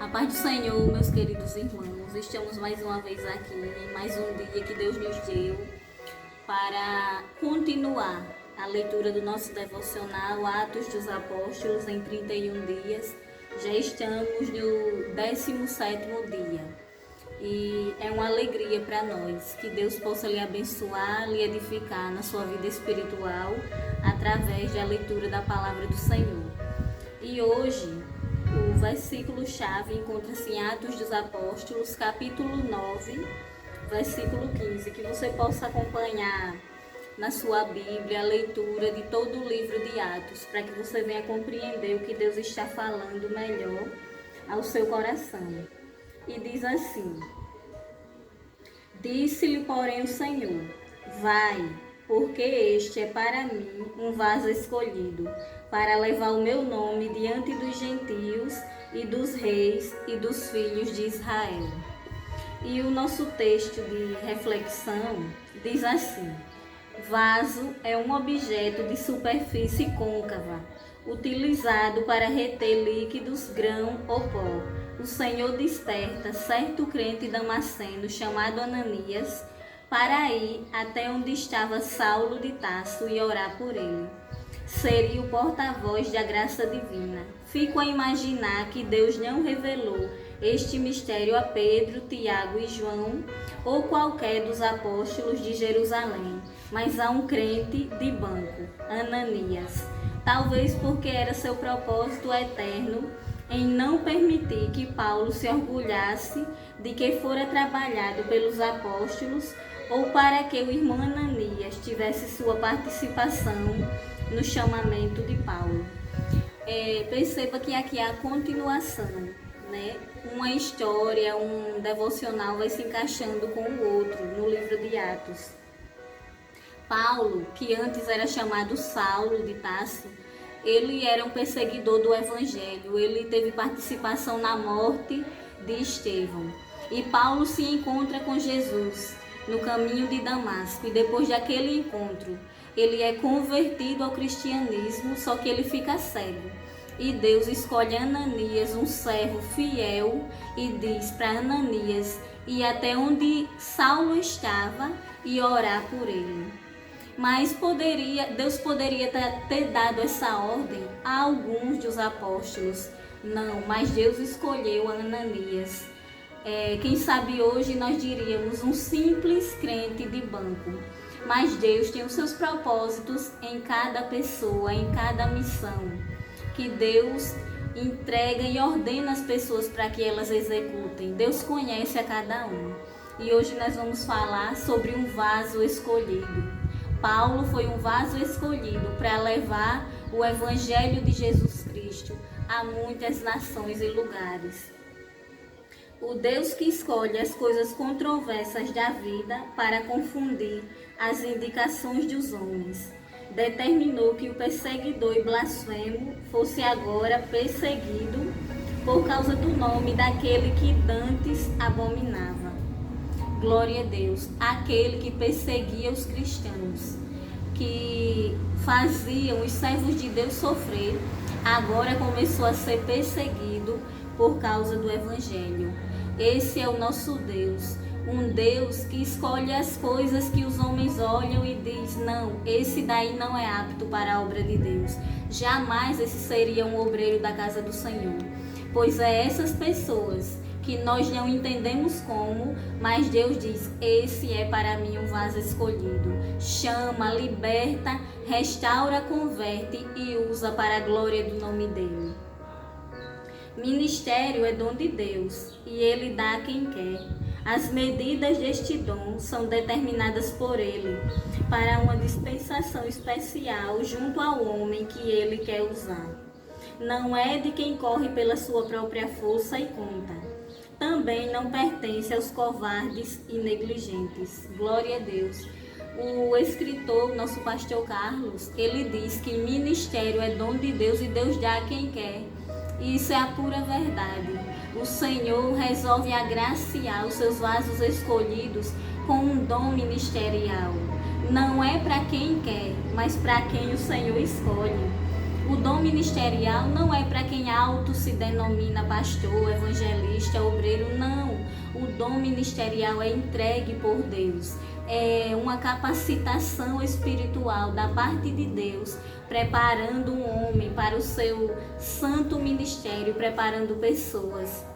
A paz do Senhor, meus queridos irmãos, estamos mais uma vez aqui, em mais um dia que Deus nos deu para continuar a leitura do nosso devocional Atos dos Apóstolos em 31 dias. Já estamos no 17º dia e é uma alegria para nós que Deus possa lhe abençoar, lhe edificar na sua vida espiritual através da leitura da palavra do Senhor. E hoje o versículo-chave encontra-se em Atos dos Apóstolos, capítulo 9, versículo 15, que você possa acompanhar na sua Bíblia a leitura de todo o livro de Atos, para que você venha compreender o que Deus está falando melhor ao seu coração. E diz assim: Disse-lhe, porém, o Senhor: Vai, porque este é para mim um vaso escolhido, para levar o meu nome diante dos gentios e dos reis e dos filhos de Israel. E o nosso texto de reflexão diz assim: Vaso é um objeto de superfície côncava, utilizado para reter líquidos, grão ou pó. O Senhor desperta certo crente damasceno chamado Ananias para ir até onde estava Saulo de Tarso e orar por ele. Seria o porta-voz da graça divina. Fico a imaginar que Deus não revelou este mistério a Pedro, Tiago e João ou qualquer dos apóstolos de Jerusalém, mas a um crente de banco, Ananias. Talvez porque era seu propósito eterno em não permitir que Paulo se orgulhasse de que fora trabalhado pelos apóstolos, ou para que o irmão Ananias tivesse sua participação no chamamento de Paulo. Perceba que aqui há a continuação, né? Uma história, um devocional vai se encaixando com o outro no livro de Atos. Paulo, que antes era chamado Saulo de Tarso, ele era um perseguidor do evangelho, ele teve participação na morte de Estevão. E Paulo se encontra com Jesus no caminho de Damasco, e depois daquele encontro, ele é convertido ao cristianismo, só que ele fica cego. E Deus escolhe Ananias, um servo fiel, e diz para Ananias ir até onde Saulo estava e orar por ele. Mas Deus poderia ter dado essa ordem a alguns dos apóstolos. Não, mas Deus escolheu Ananias. Quem sabe hoje nós diríamos um simples crente de banco. Mas Deus tem os seus propósitos em cada pessoa, em cada missão, que Deus entrega e ordena as pessoas para que elas executem. Deus conhece a cada um. E hoje nós vamos falar sobre um vaso escolhido. Paulo foi um vaso escolhido para levar o Evangelho de Jesus Cristo a muitas nações e lugares. O Deus que escolhe as coisas controversas da vida para confundir as indicações dos homens, determinou que o perseguidor e blasfemo fosse agora perseguido por causa do nome daquele que dantes abominava. Glória a Deus, aquele que perseguia os cristãos, que faziam os servos de Deus sofrer, agora começou a ser perseguido por causa do Evangelho. Esse é o nosso Deus, um Deus que escolhe as coisas que os homens olham e diz: não, esse daí não é apto para a obra de Deus. Jamais esse seria um obreiro da casa do Senhor. Pois é essas pessoas que nós não entendemos como, mas Deus diz: esse é para mim um vaso escolhido. Chama, liberta, restaura, converte e usa para a glória do nome dele. Ministério é dom de Deus e ele dá a quem quer. As medidas deste dom são determinadas por ele para uma dispensação especial junto ao homem que ele quer usar. Não é de quem corre pela sua própria força e conta. Também não pertence aos covardes e negligentes. Glória a Deus. O escritor, nosso pastor Carlos, ele diz que ministério é dom de Deus e Deus dá a quem quer. E isso é a pura verdade. O Senhor resolve agraciar os seus vasos escolhidos com um dom ministerial. Não é para quem quer, mas para quem o Senhor escolhe. O dom ministerial não é para quem auto se denomina pastor, evangelista, obreiro, não. O dom ministerial é entregue por Deus. É uma capacitação espiritual da parte de Deus, preparando um homem para o seu santo ministério, preparando pessoas.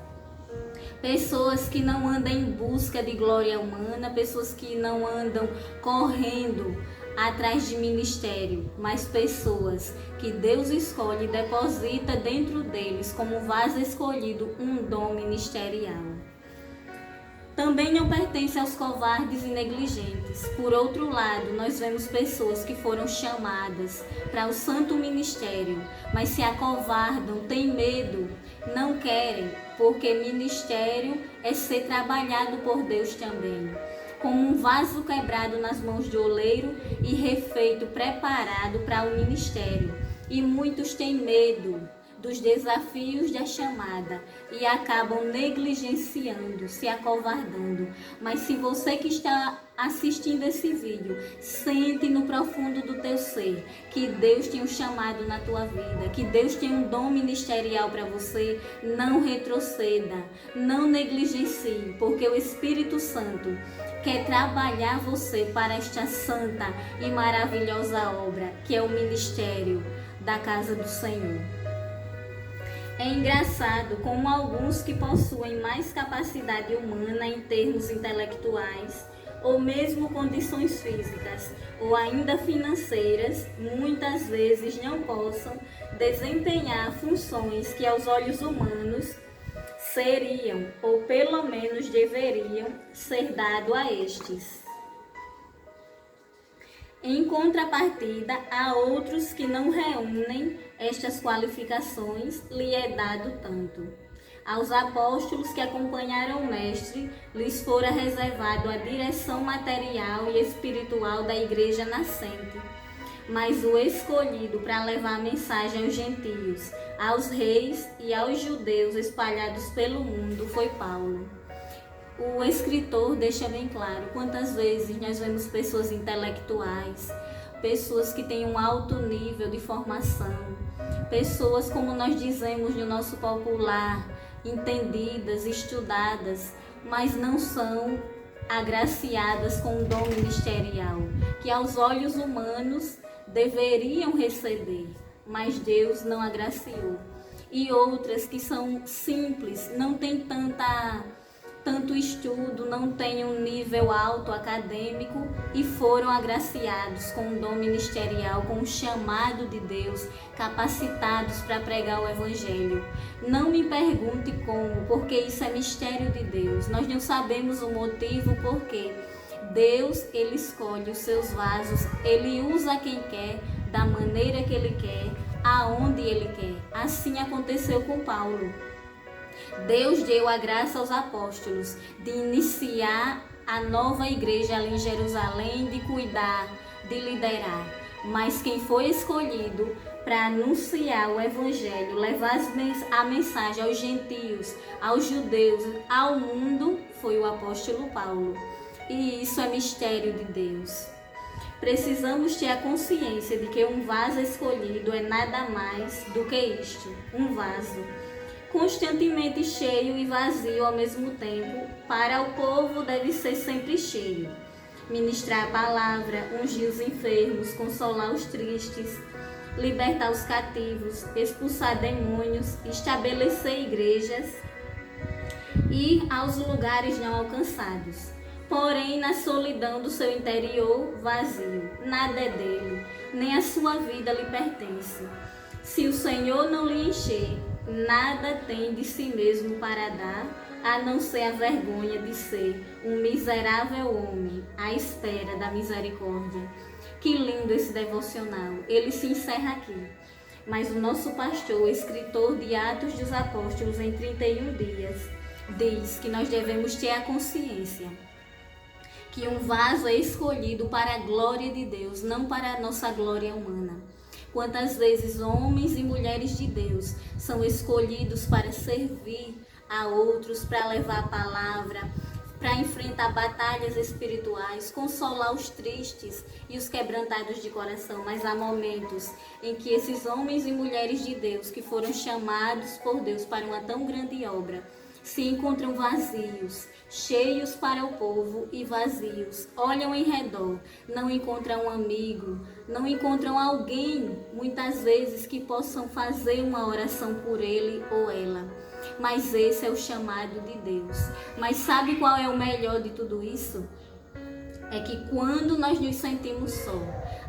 Pessoas que não andam em busca de glória humana, pessoas que não andam correndo atrás de ministério, mas pessoas que Deus escolhe e deposita dentro deles como vaso escolhido um dom ministerial. Também não pertence aos covardes e negligentes. Por outro lado, nós vemos pessoas que foram chamadas para o santo ministério, mas se acovardam, têm medo, não querem, porque ministério é ser trabalhado por Deus também. Como um vaso quebrado nas mãos de oleiro e refeito, preparado para o ministério. E muitos têm medo dos desafios da chamada e acabam negligenciando, se acovardando. Mas se você que está assistindo esse vídeo, sente no profundo do teu ser que Deus tem um chamado na tua vida, que Deus tem um dom ministerial para você, não retroceda, não negligencie, porque o Espírito Santo quer trabalhar você para esta santa e maravilhosa obra, que é o ministério da casa do Senhor. É engraçado como alguns que possuem mais capacidade humana em termos intelectuais, ou mesmo condições físicas, ou ainda financeiras, muitas vezes não possam desempenhar funções que aos olhos humanos seriam, ou pelo menos deveriam, ser dado a estes. Em contrapartida, há outros que não reúnem estas qualificações, lhe é dado tanto. Aos apóstolos que acompanharam o Mestre, lhes fora reservado a direção material e espiritual da igreja nascente. Mas o escolhido para levar a mensagem aos gentios, aos reis e aos judeus espalhados pelo mundo foi Paulo. O escritor deixa bem claro quantas vezes nós vemos pessoas intelectuais, pessoas que têm um alto nível de formação, pessoas, como nós dizemos no nosso popular, entendidas, estudadas, mas não são agraciadas com o dom ministerial, que aos olhos humanos deveriam receber, mas Deus não agraciou. E outras que são simples, não têm tanto estudo, não têm um nível alto acadêmico e foram agraciados com o dom ministerial, com o chamado de Deus, capacitados para pregar o Evangelho. Não me pergunte como, porque isso é mistério de Deus. Nós não sabemos o motivo porque Deus, Ele escolhe os seus vasos, Ele usa quem quer, da maneira que Ele quer, aonde Ele quer. Assim aconteceu com Paulo. Deus deu a graça aos apóstolos de iniciar a nova igreja ali em Jerusalém, de cuidar, de liderar. Mas quem foi escolhido para anunciar o Evangelho, levar a mensagem aos gentios, aos judeus, ao mundo, foi o apóstolo Paulo. E isso é mistério de Deus. Precisamos ter a consciência de que um vaso escolhido é nada mais do que isto, um vaso constantemente cheio e vazio ao mesmo tempo. Para o povo deve ser sempre cheio. Ministrar a palavra, ungir os enfermos, consolar os tristes, libertar os cativos, expulsar demônios, estabelecer igrejas, ir aos lugares não alcançados. Porém, na solidão do seu interior, vazio, nada é dele, nem a sua vida lhe pertence. Se o Senhor não lhe encher, nada tem de si mesmo para dar, a não ser a vergonha de ser um miserável homem à espera da misericórdia. Que lindo esse devocional, ele se encerra aqui. Mas o nosso pastor, escritor de Atos dos Apóstolos em 31 dias, diz que nós devemos ter a consciência que um vaso é escolhido para a glória de Deus, não para a nossa glória humana. Quantas vezes homens e mulheres de Deus são escolhidos para servir a outros, para levar a palavra, para enfrentar batalhas espirituais, consolar os tristes e os quebrantados de coração, mas há momentos em que esses homens e mulheres de Deus que foram chamados por Deus para uma tão grande obra, se encontram vazios, cheios para o povo e vazios. Olham em redor, não encontram um amigo, não encontram alguém, muitas vezes, que possam fazer uma oração por ele ou ela. Mas esse é o chamado de Deus. Mas sabe qual é o melhor de tudo isso? É que quando nós nos sentimos só,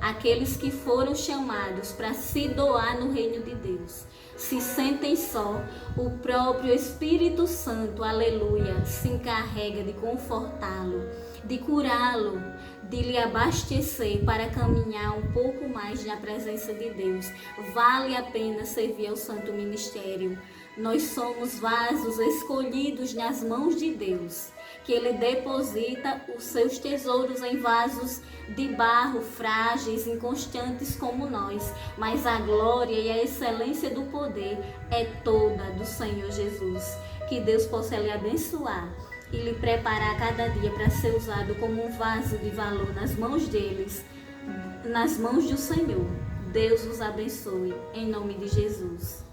aqueles que foram chamados para se doar no reino de Deus, se sentem só, o próprio Espírito Santo, aleluia, se encarrega de confortá-lo, de curá-lo, de lhe abastecer para caminhar um pouco mais na presença de Deus. Vale a pena servir ao Santo Ministério. Nós somos vasos escolhidos nas mãos de Deus, que Ele deposita os seus tesouros em vasos de barro, frágeis, inconstantes como nós, mas a glória e a excelência do poder é toda do Senhor Jesus. Que Deus possa lhe abençoar e lhe preparar cada dia para ser usado como um vaso de valor nas mãos deles, nas mãos do Senhor. Deus os abençoe, em nome de Jesus.